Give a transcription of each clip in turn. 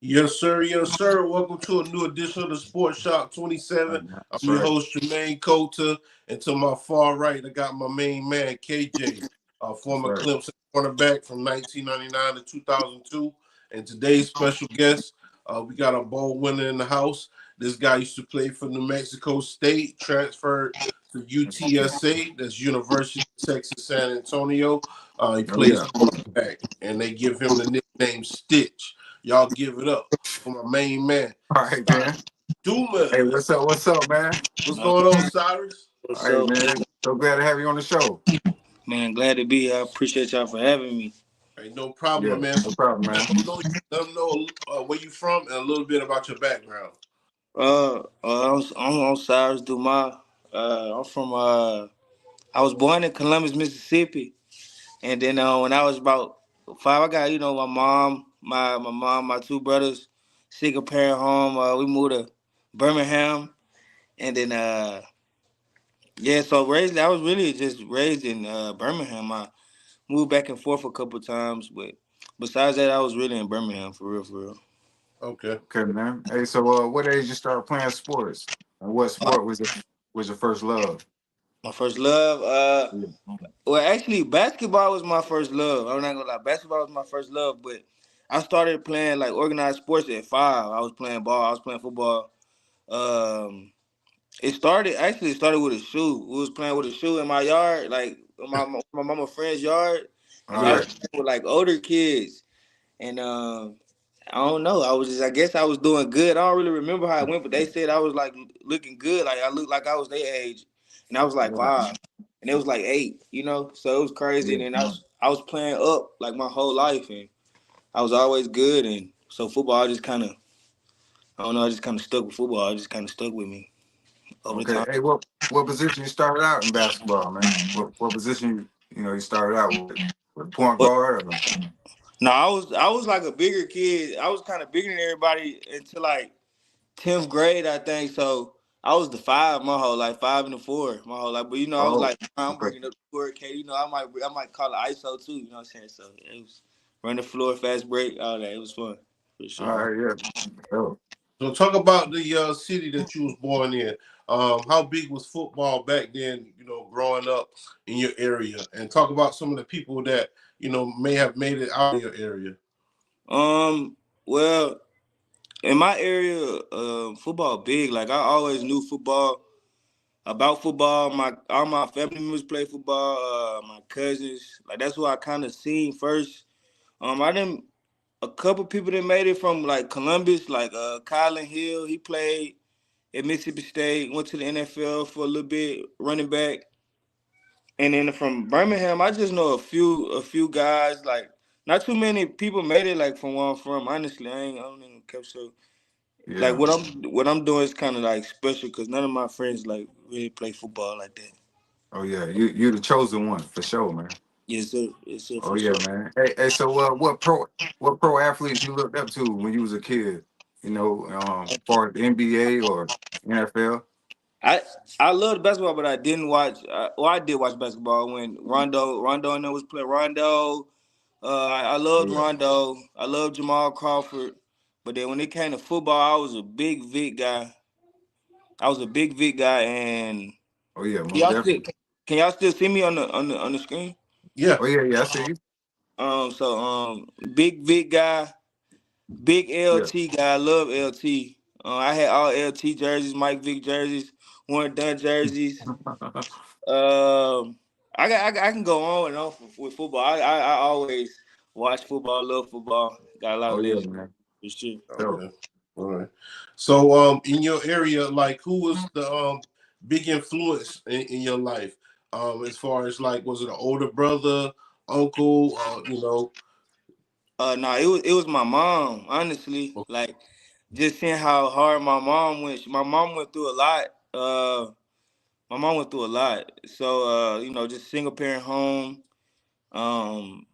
Yes, sir. Yes, sir. Welcome to a new edition of the Sports Shop 27. I'm That's your right. host, Jermaine Coulter. And to my far right, I got my main man, KJ, That's former right. Clemson cornerback from 1999 to 2002. And today's special guest, we got a bowl winner in the house. This guy used to play for New Mexico State, transferred to UTSA, that's University of Texas San Antonio. He Oh plays yeah. quarterback, and they give him the nickname Stitch. Y'all give it up for my main man, All right, man. Hey, Dumas. what's up? What's up, man? What's going on, Cyrus? What's Hey, up, man. So glad to have you on the show. man? Glad to be here. I appreciate y'all for having me. Hey, no problem, Yeah, man. no problem, man. Let them know where you from and a little bit about your background. I'm on Syrus, Dumas. I'm from I was born in Columbus, Mississippi, and then when I was about 5, I got my two brothers, single parent home. We moved to Birmingham, and then yeah, so raised. I was really just raised in Birmingham. I moved back and forth a couple times, but besides that, I was really in Birmingham for real, for real. Okay. Okay, man. Hey, so what age you started playing sports? And what sport was your first love? My first love, Yeah. well, actually, basketball was my first love. I'm not gonna lie, basketball was my first love, but I started playing like organized sports at 5. I was playing ball, I was playing football. Um, it started with a shoe. We was playing with a shoe in my yard, like my mama friend's yard, and Oh so I yeah. was playing with like older kids, and I don't know. I guess I was doing good. I don't really remember how it went, but they said I was like looking good. Like I looked like I was their age, and I was like Right. 5, and it was like 8. So it was crazy. Yeah. And then I was playing up like my whole life, and I was always good. And so football just kind of, I don't know. I just kind of stuck with football. It just kind of stuck with me over the Okay. time. Hey, what position you started out in basketball, man? What position you started out with? With point But guard or no, I was like a bigger kid. I was kind of bigger than everybody until like 10th grade, I think. So I was the 5 my whole life, 5 and the 4 my whole life. But I was oh, like, I'm okay. bringing up the 4K. I might call it ISO too. You know what I'm saying? So it was run the floor, fast break, all that. It was fun for All sure. right, yeah. Oh. So talk about the city that you was born in. How big was football back then, growing up in your area? And talk about some of the people that, may have made it out of your area. Well, in my area, football big. Like I always knew football about football. All my family members play football. My cousins, like that's what I kind of seen first. I didn't. A couple people that made it from like Columbus, like Colin Hill, he played at Mississippi State, went to the NFL for a little bit, running back. And then from Birmingham, I just know a few guys, like not too many people made it like from where I'm from. Honestly, I don't even care. So like Yeah. what I'm doing is kind of like special because none of my friends like really play football like that. Oh yeah. You the chosen one for sure, man. Yes sir, Oh for yeah, sure. man. Hey, so what pro athletes you looked up to when you was a kid? For the NBA or NFL? I I loved basketball, but I didn't watch. Well, I did watch basketball when Rondo and them was playing. Rondo, I Oh loved yeah. Rondo. I loved Jamal Crawford. But then when it came to football, I was a big Vic guy. I was a big Vic guy, and Oh yeah, can most y'all still definitely. can y'all still see me on the screen? Yeah. Oh yeah, I see you. Big Vic guy, big Yeah. LT guy. I love LT. I had all LT jerseys, Mike Vick jerseys, Warren Dunn jerseys. Um, I can go on and on with football. I always watch football, love football. Got a lot Oh of yeah, legends man. for sure. So Okay. All right. So in your area, like who was the big influence in your life? As far as like was it an older brother, uncle, No, it was my mom. Honestly, like just seeing how hard my mom went. My mom went through a lot. My mom went through a lot. So just single parent home. Um,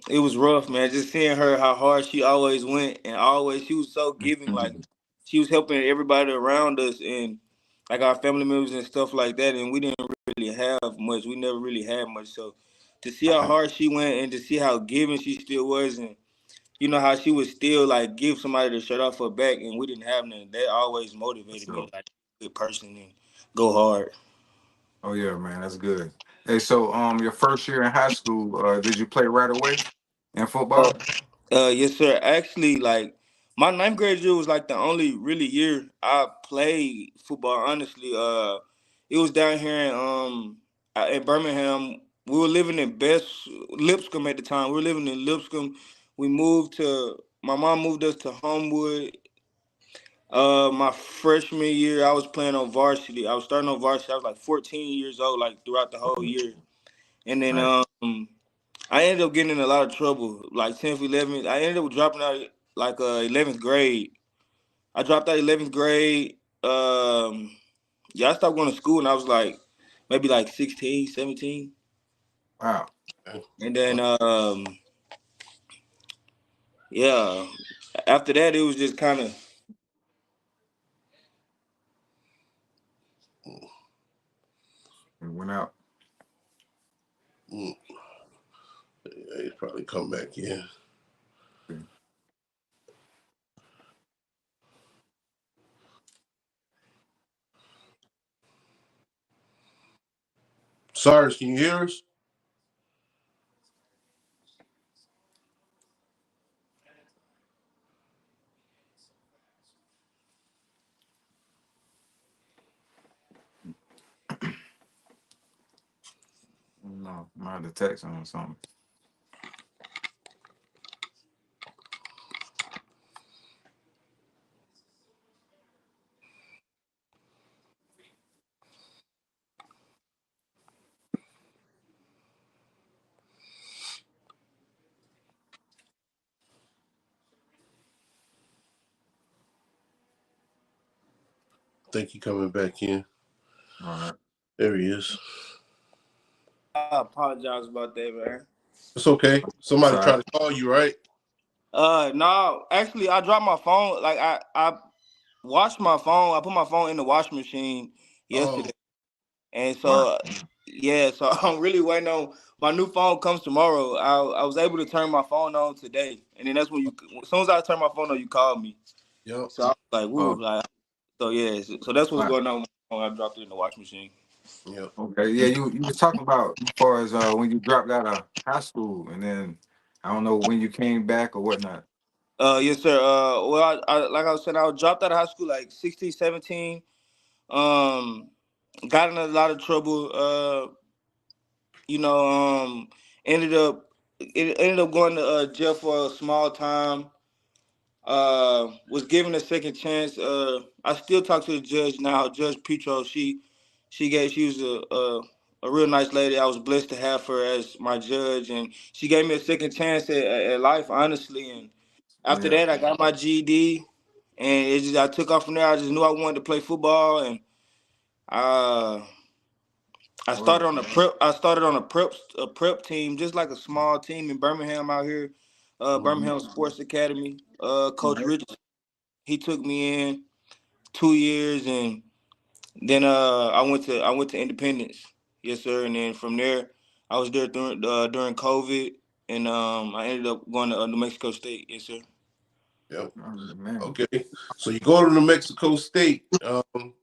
it was rough, man. Just seeing her how hard she always went, and always she was so giving. Like she was helping everybody around us, and like our family members and stuff like that. And we didn't really have much. We never really had much. So to see how hard she went, and to see how giving she still was, and you know how she would still like give somebody the shirt off her back, and we didn't have none. That always motivated me So, to like be a good person and go hard. oh yeah, man, that's good. Hey, so your first year in high school, did you play right away in Uh, football? yes, sir. Actually, like my ninth grade year was like the only really year I played football. Honestly, it was down here in Birmingham. We were living in Lipscomb at the time. We were living in Lipscomb. We moved to my mom moved us to Homewood. My freshman year, I was playing on varsity. I was starting on varsity. I was like 14 years old, like throughout the whole year. And then Nice. I ended up getting in a lot of trouble, like 10th, 11th. I ended up dropping out like 11th grade. I dropped out 11th grade. Yeah, I stopped going to school and I was like maybe like 16, 17. Wow. And then yeah, after that it was just kind of It went out. Mm. Yeah, he's probably come back in. Syrus, can you hear us? No, I had to text him or something. I think he coming back in. All right. There he is. I apologize about that, man. It's okay. Somebody Sorry. tried to call you, right? No, actually I dropped my phone. Like I washed my phone. I put my phone in the washing machine Oh, yesterday. And Wow. so, yeah, so I'm really waiting on my new phone comes tomorrow. I was able to turn my phone on today, and then that's when as soon as I turned my phone on, you called me. yep, So I was like, Oh, woo, like, so yeah, so that's what's wow. going on with my phone. I dropped it in the washing machine. yep. Okay. Yeah, you was talking about as far as when you dropped out of high school and then I don't know when you came back or whatnot. Yes, sir. Well, I like I was saying, I dropped out of high school like 16, 17. Um, got in a lot of trouble. You know, ended up ended up going to jail for a small time. Was given a second chance. I still talk to the judge now, Judge Petro. She was a real nice lady. I was blessed to have her as my judge, and she gave me a second chance at life, honestly. And after Yeah. that, I got my GED, and I took off from there. I just knew I wanted to play football, and uh, I Well, started on a prep. I started on a prep team, just like a small team in Birmingham out here, Mm-hmm. Birmingham Sports Academy. Coach Rich, he took me in 2 years, and then I went to Independence, yes sir. And then from there, I was there during COVID, and I ended up going to New Mexico State, yes sir. Yep. oh, man. Okay. So you go to New Mexico State.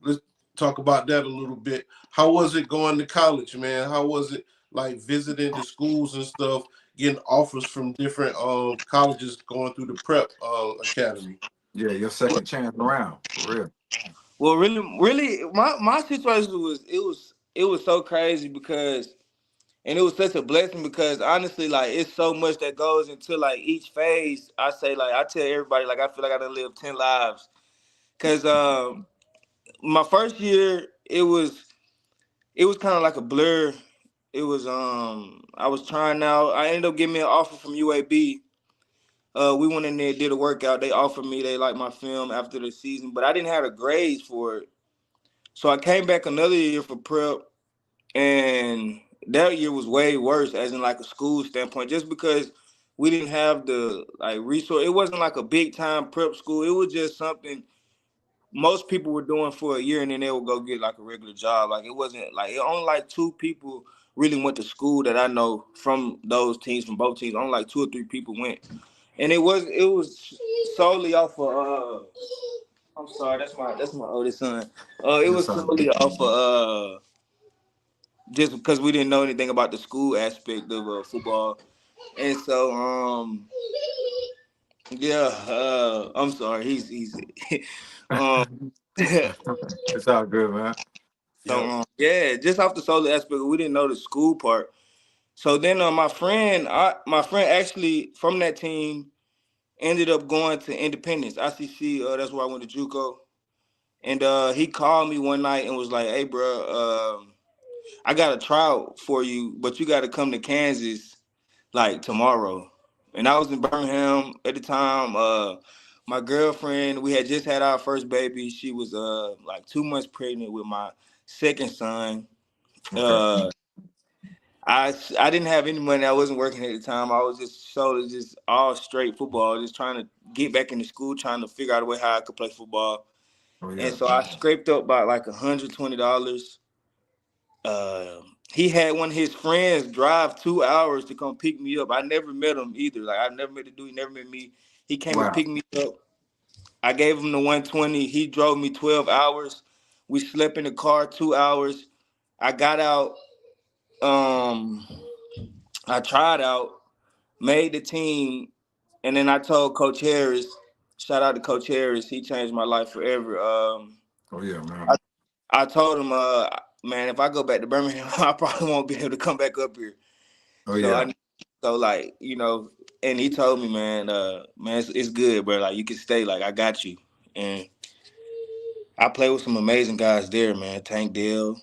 Let's talk about that a little bit. How was it going to college, man? How was it like visiting the schools and stuff, getting offers from different colleges going through the prep academy? Yeah, your second chance around for real. Well, really, my situation was so crazy because. And it was such a blessing because honestly, like it's so much that goes into like each phase. I say like I tell everybody like I feel like I done lived 10 lives. Cause my first year it was kind of like a blur. It was I was trying out. I ended up getting me an offer from UAB. We went in there, did a workout. They offered me, they liked my film after the season, but I didn't have the grades for it. So I came back another year for prep, and that year was way worse, as in like a school standpoint, just because we didn't have the like resource. It wasn't like a big time prep school. It was just something most people were doing for a year, and then they would go get like a regular job. Like it wasn't like only like two people really went to school that I know from those teams, from both teams. Only like two or three people went, and it was solely off of. I'm sorry, that's my oldest son. It Yes, was sir. solely off of just because we didn't know anything about the school aspect of football, and so yeah, I'm sorry, he's um. It's all good, man. So Yep. yeah, just off the solo aspect, we didn't know the school part. So then my friend actually from that team ended up going to Independence, ICC. That's where I went to JUCO. And he called me one night and was like, "Hey, bro, I got a tryout for you, but you got to come to Kansas like tomorrow." And I was in Birmingham at the time. My girlfriend, we had just had our first baby. She was like 2 months pregnant with my second son. Okay. Uh, I didn't have any money. I wasn't working at the time. I was just all straight football, just trying to get back into school, trying to figure out a way how I could play football. Oh And yeah. so I scraped up about like $120. Uh, he had one of his friends drive 2 hours to come pick me up. I never met him either. Like I never met the dude. He never met me. He came and Wow. picked me up. I gave him the 120. He drove me 12 hours. We slept in the car 2 hours. I got out. Um, I tried out, made the team, and then I told Coach Harris. Shout out to Coach Harris. He changed my life forever. Oh yeah, I, man. I told him, man, if I go back to Birmingham, I probably won't be able to come back up here. Oh So yeah. like, and he told me, man, it's good, bro. Like you can stay. Like I got you. And I play with some amazing guys there, man. Tank Dell,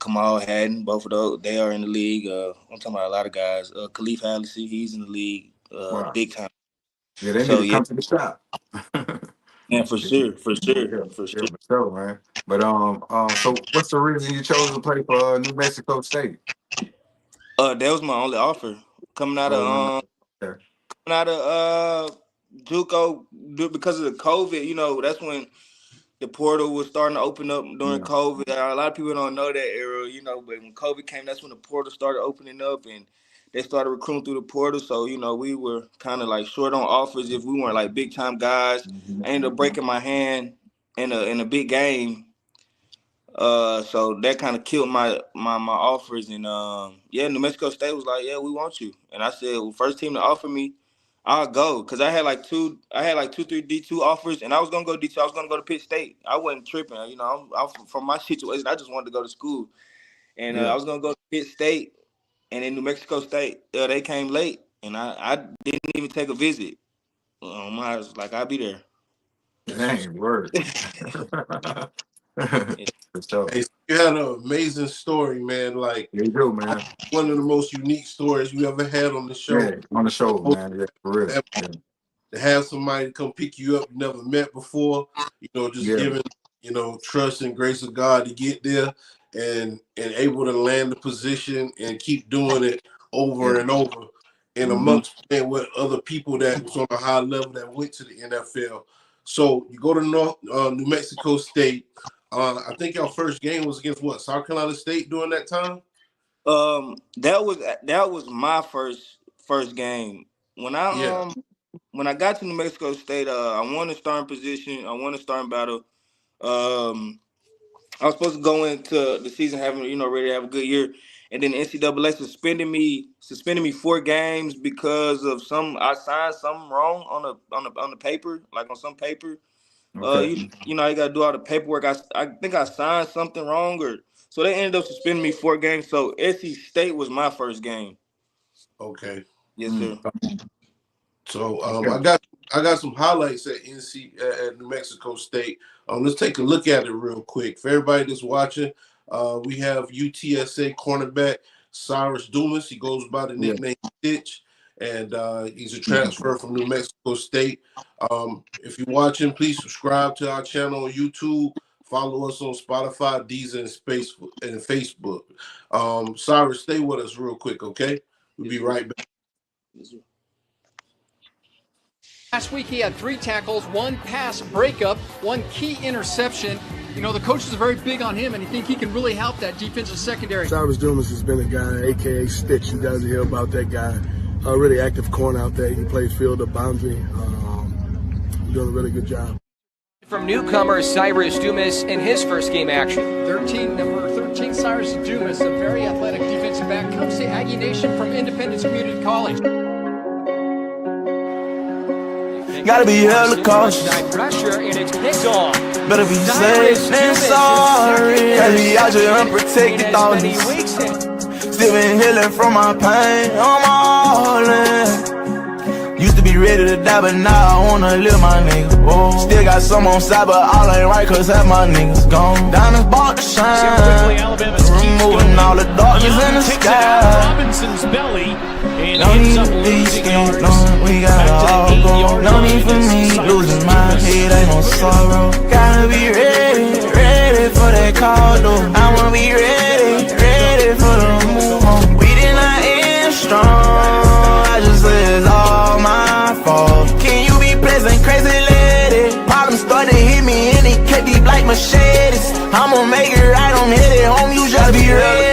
Kamal Haddon, both of those, they are in the league. I'm talking about a lot of guys. Khalif Hallisey, he's in the league, Wow. big time. Yeah, they need So to yeah, come to the shop. man, for sure, for sure, Yeah, for yeah, sure. for sure, man. But so what's the reason you chose to play for New Mexico State? That was my only offer coming out of Oh, when okay. coming out of JUCO because of the COVID. That's when the portal was starting to open up during Yeah. COVID. A lot of people don't know that era, but when COVID came, that's when the portal started opening up and they started recruiting through the portal. So, we were kind of like short on offers if we weren't like big time guys. I ended up breaking my hand in a big game. So that kind of killed my offers, and yeah, New Mexico State was like, yeah, we want you, and I said, well, first team to offer me, I'll go, cause I had like two, 3 D2 offers, and I was gonna go D2. I was gonna go to Pitt State. I wasn't tripping, I'm from my situation. I just wanted to go to school, and I Yeah. was gonna go to Pitt State, and in New Mexico State, they came late, and I didn't even take a visit. I was like, I'll be there. That's what's. Dang, word. For sure. Hey, so you had an amazing story, man. Like You do, man. one of the most unique stories you ever had on the show. Yeah, on the show, man. Yeah, for real. To Yeah. have somebody come pick you up you never met before, just Yeah. giving, trust and grace of God to get there and able to land the position and keep doing it over Yeah. and over and Mm-hmm. amongst playing with other people that was on a high level that went to the NFL. So you go to New Mexico State. I think your first game was against what, South Carolina State during that time? That was my first game. When Yeah. I when I got to New Mexico State, I won the starting position. I won the starting battle. Um, I was supposed to go into the season having ready to have a good year, and then NCAA suspended me 4 games because of I signed something wrong on the paper, like on some paper. Okay. You got to do all the paperwork. I think I signed something wrong, or so they ended up suspending me 4 games. So SC State was my first game. Okay. Yes, Mm. sir. So Okay. I got some highlights at at New Mexico State. Let's take a look at it real quick. For everybody that's watching, we have UTSA cornerback Syrus Dumas. He goes by the Yeah. nickname Stitch, and he's a transfer from New Mexico State. If you're watching, please subscribe to our channel on YouTube. Follow us on Spotify, Deezer, and Facebook. Cyrus, stay with us real quick, okay? We'll be right back. Yes, sir. Last week he had 3 tackles, 1 pass breakup, 1 key interception. The coaches are very big on him, and you think he can really help that defensive secondary. Syrus Dumas has been a guy, a.k.a. Stitch. You guys hear about that guy. a really active corner out there. He plays field of boundary. Doing a really good job. From newcomer Syrus Dumas in his first game action. Number 13, Syrus Dumas, a very athletic defensive back, comes to Aggie Nation from Independence Community College. Gotta be hella cautious. Pressure and it's picked off. Better be safe than sorry. Gotta be out here unprotected thoughts. Still been healing from my pain. I'm all in. Used to be ready to die, but now I wanna live my nigga. Oh. Still got some on side, but all ain't right, cause half my niggas gone. Diamonds bought the shine. Removing all the darkness in the sky. Robinson's belly. No need to be scared, knowing we gotta all go. No need for me losing my head, ain't no sorrow. Gotta be ready, ready for that call though. I wanna be ready, ready for the move on. We did not end strong, I just said it's all my fault. Can you be pleasant, crazy lady? Problems start to hit me and they cut deep like machetes. I'ma make it right, I'm headed home, you just be ready.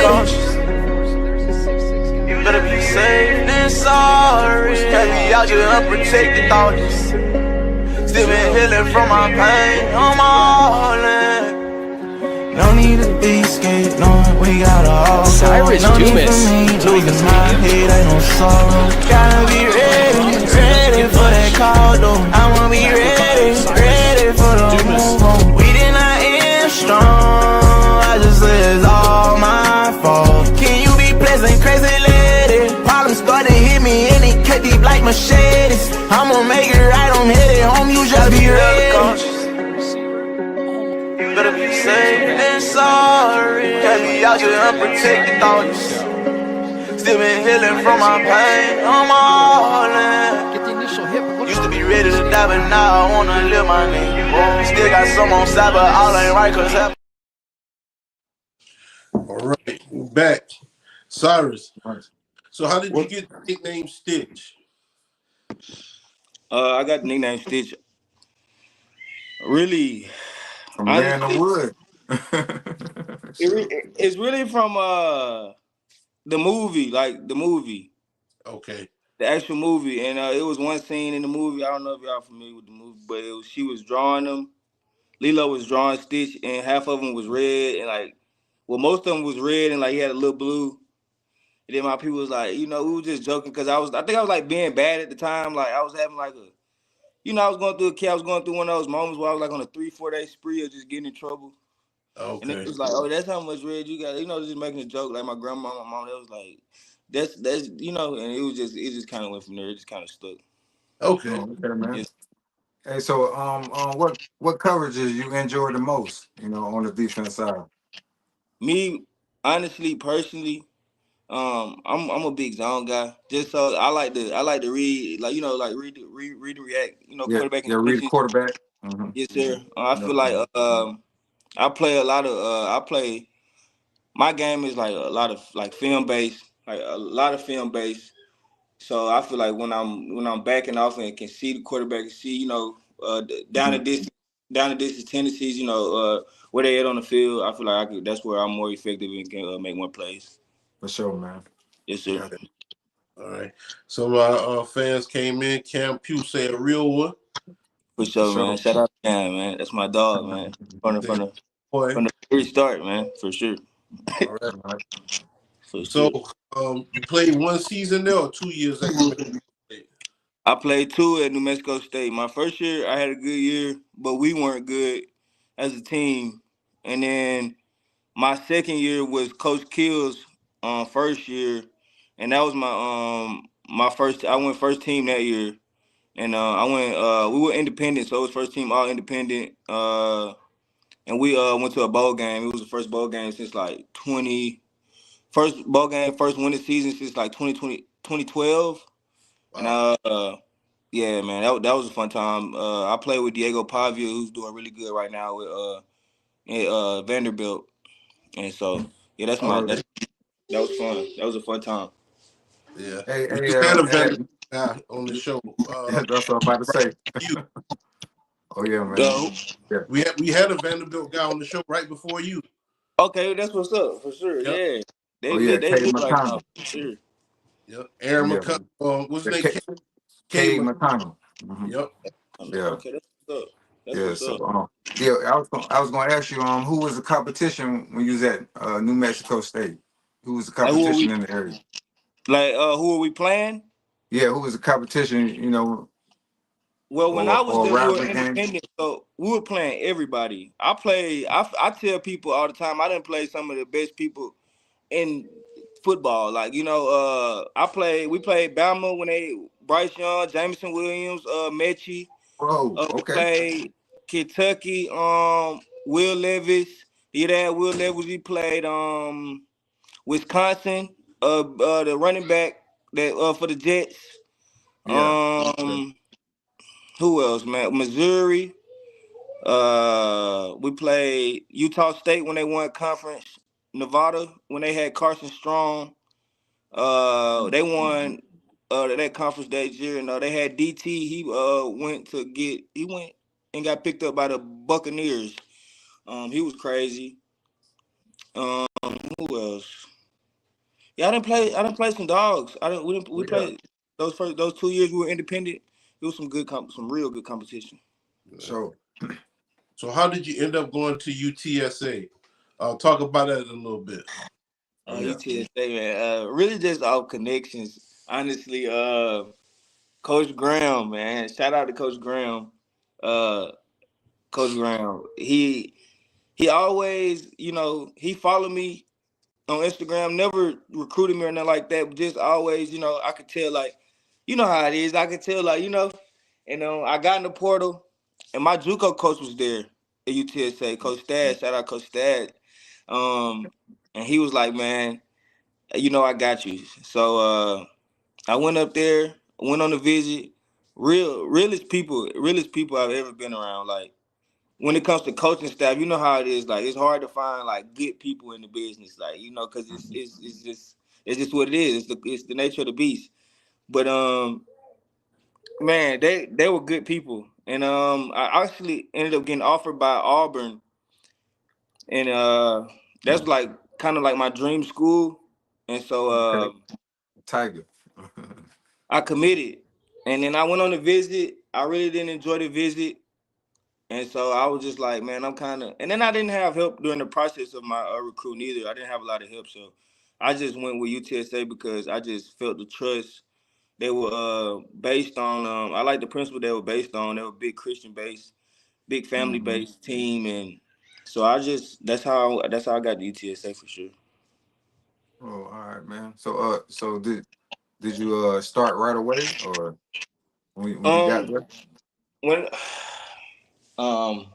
You better be safe than sorry. Gotta be out here unprotected thoughts. Still been healing from my pain, I'm all in. No need to be scared, knowing we gotta all go. Syrus no need Dumas. for me losing my head, ain't no sorrow. Gotta be ready, ready for that call though. I wanna be ready, ready for the move on. We did not end strong, I just said it's all my fault. Can you be pleasant, crazy lady? Problems start to hit me and they cut deep like machetes. I'ma make it right, I'm headed home, you just be ready. Better be safe than sorry. Can't be out here unprotected thoughts. Still been healing from my pain, I'm all in. Get the initial hit. Used to be ready to die, but now I wanna live my nigga. Still got some on side, but all ain't right, cause I... All right, we're back. Syrus, so how did you get the nickname Stitch? I got the nickname Stitch. Really, From Man of Wood. it's really from the movie, like the movie, Okay. the actual movie, and it was one scene in the movie. I don't know if y'all familiar with the movie, but she was drawing them. Lilo was drawing Stitch, and half of them was red, and most of them was red, and he had a little blue. And then my people was like, we were just joking because I think I was being bad at the time. I was having I was going through I was going through one of those moments where I was on a 3-4 day spree of just getting in trouble. Okay. And it was oh, that's how much red you got. Just making a joke. My grandma, my mom, they was that's and it just kind of went from there. It just kind of stuck. Okay. Okay, man. Yes. Hey, so what coverages you enjoy the most, on the defense side? Me, honestly, personally, I'm a big zone guy. Just so I like to read, read and react. Quarterback and Read the quarterback. Mm-hmm. Yes, sir. I feel I play a lot of my game is a lot of film based, a lot of film based. So I feel when I'm backing off and can see the quarterback and see down the distance tendencies, where they at on the field. I feel that's where I'm more effective and can make more plays. For sure, man. Yes, sir. Okay. All right. So my fans came in. Cam Pugh say a real one. For sure, man. Shout out to Cam, man. That's my dog, man. From the very start, man. For sure. All right. For So sure. you played one season there or 2 years at New Mexico State? I played 2 at New Mexico State. My first year, I had a good year, but we weren't good as a team. And then my second year was Coach Kill's first year, and that was my first. I went first team that year, and I went. We were independent, so it was first team all independent. And we went to a bowl game. It was the first bowl game since first bowl game, first winning season since 2012. Wow. And yeah, man, that was a fun time. I played with Diego Pavia, who's doing really good right now with Vanderbilt, and so yeah, that was fun. That was a fun time. Yeah. Hey, We had a Vanderbilt guy on the show. That's what I'm about to say. You. Oh yeah, man. Yeah. We had a Vanderbilt guy on the show right before you. Okay, that's what's up for sure. Yep. Yeah, they Kay good right McConnell. now for sure. Yep. Aaron Yeah, McConnell. What's his the name? K, K. K McConnell. Hmm. Yep. Yeah, Okay, that's what's up. That's yeah. what's So, up. yeah, I was gonna ask you, who was the competition when you was at New Mexico State? Who was the Like competition in the area? who are we playing? Yeah, who was the competition? You know, Well, when I was or there, we were rivalry game? independent, so we were playing everybody. I tell people all the time, I didn't play some of the best people in football. Like, we played Bama when Bryce Young, Jameson Williams, Mechie. Oh, We okay. played Kentucky, Will Levis. He had Will Levis. We played Wisconsin, the running back that for the Jets. Yeah. Okay. Who else, man? Missouri. We played Utah State when they won conference. Nevada when they had Carson Strong. They won that conference that year. And they had DT. He went and got picked up by the Buccaneers. He was crazy. Who else? Yeah, I didn't play some dogs. I didn't. We didn't. We Yeah. played those 2 years we were independent. It was some real good competition. So, So how did you end up going to UTSA? Talk about that a little bit. yeah. UTSA, man. Really just off connections. Honestly, Coach Graham, man. Shout out to Coach Graham. Uh, Coach Graham. He always, he followed me on Instagram. Never recruited me or nothing like that. But just always, I could tell like, you know how it is. I could tell like, and I got in the portal, and my JUCO coach was there at UTSA. Coach Stad. Shout out Coach Stad. And he was like, man, I got you. So I went up there, went on a visit. Realest people I've ever been around. Like when it comes to coaching staff, you know how it is. Like it's hard to find like good people in the business. Like because it's just what it is. It's the nature of the beast. But man, they were good people, and I actually ended up getting offered by Auburn, and that's like kind of like my dream school, and so Okay. Tiger. I committed, and then I went on the visit. I really didn't enjoy the visit, and so I was just like, man, I'm kind of. And then I didn't have help during the process of my recruiting either. I didn't have a lot of help, so I just went with UTSA because I just felt the trust. They were based on. I like the principle they were based on. They were big Christian based, big family Hmm. based team, and so that's how I got the UTSA for sure. Oh, all right, man. So did you start right away, or when you got Um, there? when um,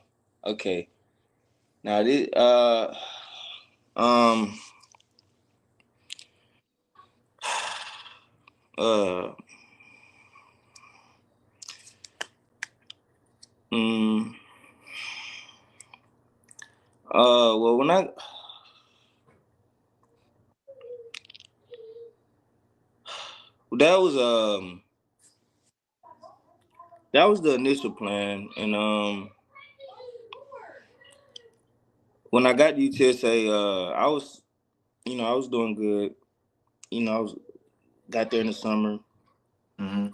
okay, now this um uh mm, well that was that was the initial plan, and when I got to UTSA, I was doing good. I was got there in the summer. Hmm.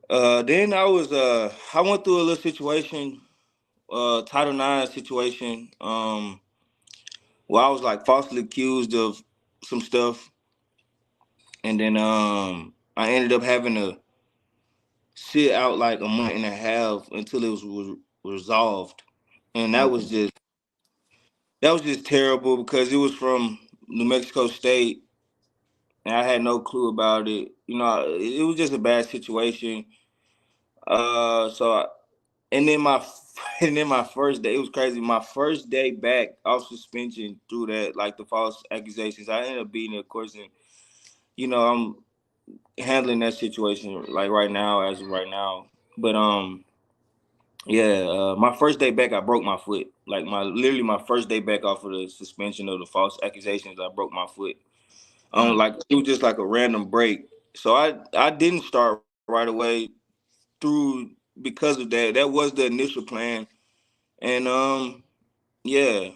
Uh, then I went through a little situation, Title IX situation, where I was like falsely accused of some stuff, and then I ended up having to sit out like a month and a half until it was resolved, and Okay. that was just terrible because it was from New Mexico State, and I had no clue about it. It was just a bad situation. So and then my and then my first day, it was crazy. My first day back off suspension through that, like the false accusations, I ended up beating it, of course, and I'm handling that situation like right now, as of right now. But yeah, my first day back, I broke my foot. Like my first day back off of the suspension of the false accusations, I broke my foot. Mm. Like it was just like a random break. So I didn't start right away through because of that. That was the initial plan, and yeah,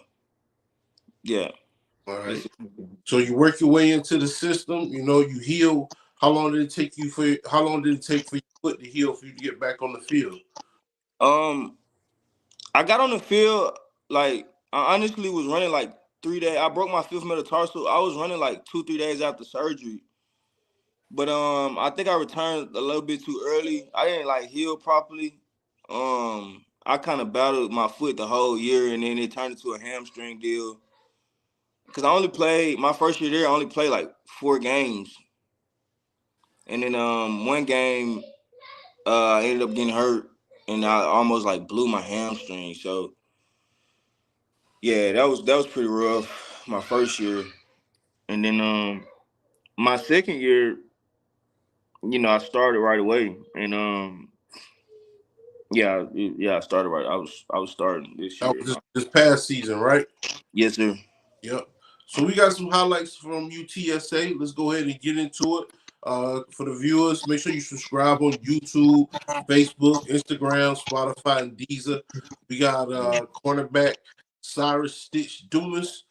yeah. All right. Yes, So you work your way into the system. You know, you heal. How long did it take for your foot to heal for you to get back on the field? I got on the field, like, I honestly was running like 3 days. I broke my fifth metatarsal. I was running like 2-3 days after surgery. But I think I returned a little bit too early. I didn't like heal properly. I kind of battled my foot the whole year, and then it turned into a hamstring deal. Cause I only played my first year there. I only played like 4 games, and then one game I ended up getting hurt, and I almost like blew my hamstring. So yeah, that was pretty rough my first year, and then my second year, you know, I started right away, and yeah, I started right. I was starting this That year. was this past season, right? Yes, sir. Yep. So we got some highlights from UTSA. Let's go ahead and get into it. For the viewers, make sure you subscribe on YouTube, Facebook, Instagram, Spotify, and Deezer. We got cornerback Syrus Dumas.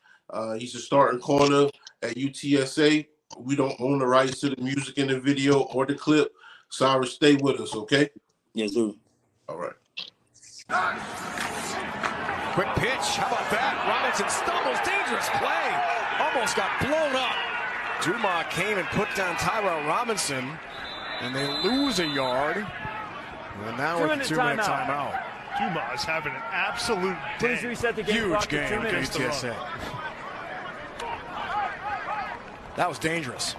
He's a starting corner at UTSA. We don't own the rights to the music in the video or the clip. Cyrus, stay with us, okay? Yes, sir. All right. Quick pitch. How about that? Robinson stumbles. Dangerous play. Almost got blown up. Dumas came and put down Tyrell Robinson, and they lose a yard. And now we're at the 2-minute timeout. Dumas is having an absolute Please reset the game. Huge game against UTSA. That was dangerous.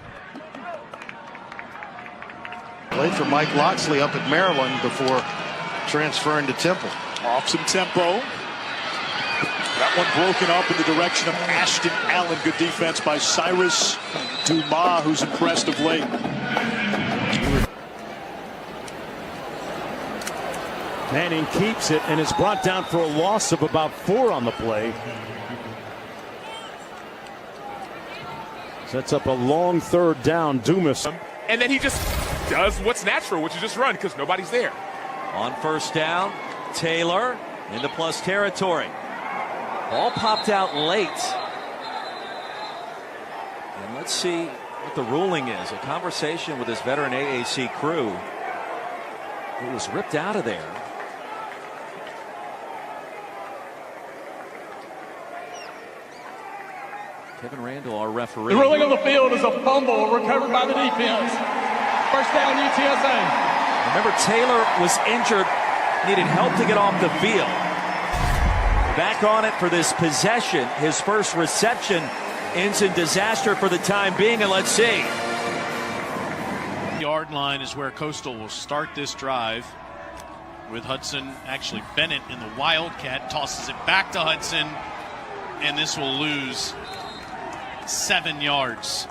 Played for Mike Loxley up at Maryland before transferring to Temple. off some tempo. That one broken up in the direction of Ashton Allen. Good defense by Syrus Dumas, who's impressed of late. Manning keeps it and is brought down for a loss of about 4 on the play. Sets up a long third down. Dumas. And then he just does what's natural, which is just run because nobody's there. On first down, Taylor into plus territory. Ball popped out late. And let's see what the ruling is. A conversation with his veteran AAC crew. It was ripped out of there. Kevin Randall, our referee. The ruling on the field is a fumble recovered by the defense. First down, UTSA. Remember, Taylor was injured, needed help to get off the field. Back on it for this possession. His first reception ends in disaster for the time being, and let's see. Yard line is where Coastal will start this drive with Hudson, actually Bennett in the Wildcat, tosses it back to Hudson, and this will lose 7 yards.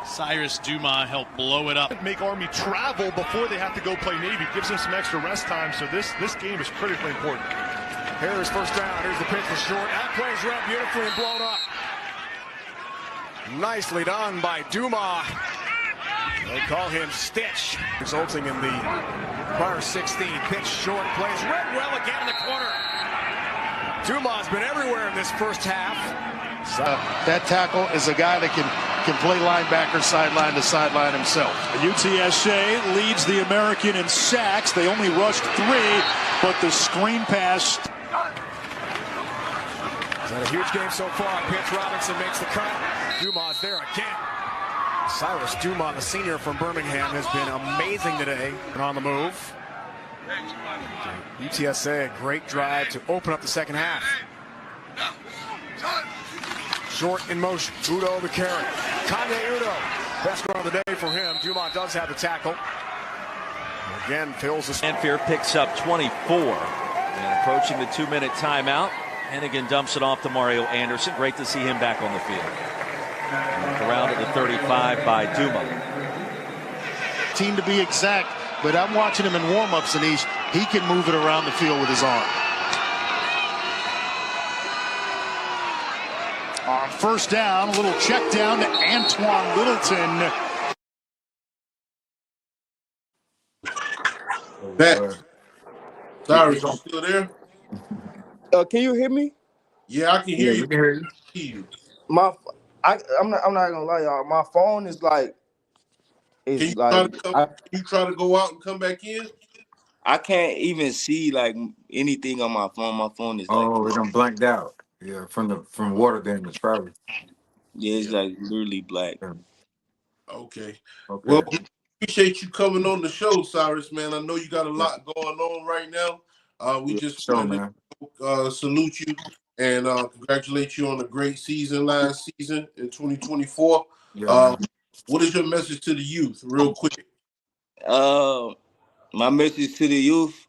Syrus Dumas helped blow it up. Make Army travel before they have to go play Navy. Gives them some extra rest time, so this game is critically important. Here's first down. Here's the pitch for short. That play's run beautifully and blown up. Nicely done by Dumas. They call him Stitch. Resulting in the prior 16. Pitch short. Plays read well again in the corner. Dumas has been everywhere in this first half. That tackle is a guy that can play linebacker sideline to sideline himself. UTSA leads the American in sacks. They only rushed 3, but the screen pass. Is that a huge game so far? Pitch, Robinson makes the cut. Dumas there again. Syrus Dumas, the senior from Birmingham, has been amazing today and on the move. UTSA, a great drive to open up the second half. Short in motion. Udo the carry. Kanye Udo. Best run of the day for him. Dumas does have the tackle. Again, fills the... Sanford picks up 24. And approaching the 2-minute timeout. Hennigan dumps it off to Mario Anderson. Great to see him back on the field. Around at the 35 by Dumas. Team to be exact, but I'm watching him in warm-ups, and he can move it around the field with his arm. On first down, a little check down to Antoine Littleton. Back. Sorry, I'm still there. Can you hear me? Yeah, I can hear you. We can hear you. You. I'm not gonna lie, y'all. My phone is like, Can you try to go out and come back in? I can't even see like anything on my phone. My phone is like, Oh, it done blanked out. Yeah, from water damage, probably. yeah, it's like literally black. Okay. Okay. Well, appreciate you coming on the show, Syrus, man. I know you got a lot going on right now. We just wanted to salute you and congratulate you on a great season last season in 2024. Yeah, what is your message to the youth, real quick? My message to the youth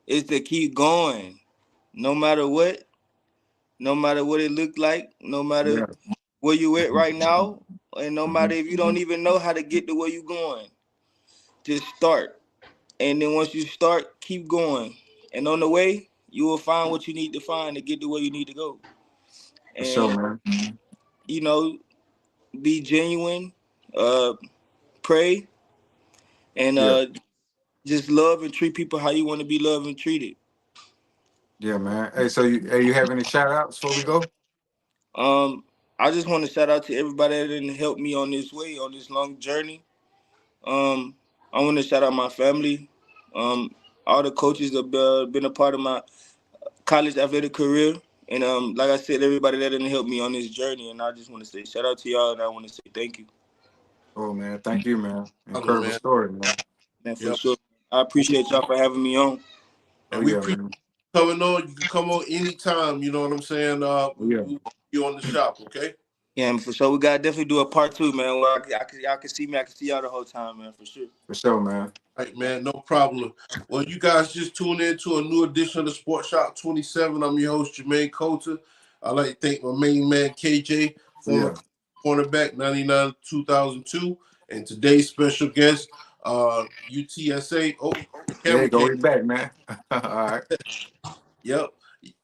is to keep going, no matter what it looked like, no matter where you at right now, and no matter if you don't even know how to get to where you going. Just start. And then once you start, keep going. And on the way, you will find what you need to find to get to where you need to go. And, for sure, man. You know, be genuine, pray, and just love and treat people how you want to be loved and treated. Yeah, man. Hey, so you have any shout outs before we go? I just want to shout out to everybody that didn't help me on this way, on this long journey. I want to shout out my family, all the coaches that been a part of my college athletic career, and like I said, everybody that didn't help me on this journey. And I just want to say shout out to y'all, and I want to say thank you. Oh, man. Thank you, man. Incredible story, man. Man, for sure. I appreciate y'all for having me on. And we appreciate you coming on. You can come on anytime, you know what I'm saying? We'll be on the shop, okay? Yeah, for sure. We gotta definitely do a part 2, man. Where y'all can see me. I can see y'all the whole time, man. For sure. For sure, man. All right, man. No problem. Well, you guys just tune in to a new edition of the Sports Shop 27. I'm your host, Jermaine Coulter. I'd like to thank my main man, KJ, former cornerback, 99 2002. And today's special guest, UTSA. Oh, there you go. We're back, man. All right. Yep.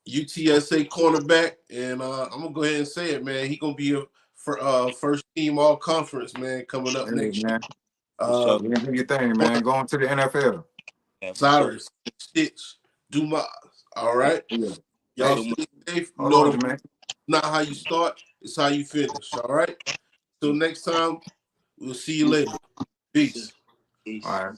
UTSA cornerback, and I'm gonna go ahead and say it, man. He gonna be a first team all conference, man, coming up next year. You do your thing, man. Going to the NFL. Syrus, Stitch, Dumas. All right. Y'all stay safe. You know it's not how you start, it's how you finish. All right. Till next time, we'll see you later. Peace. All right.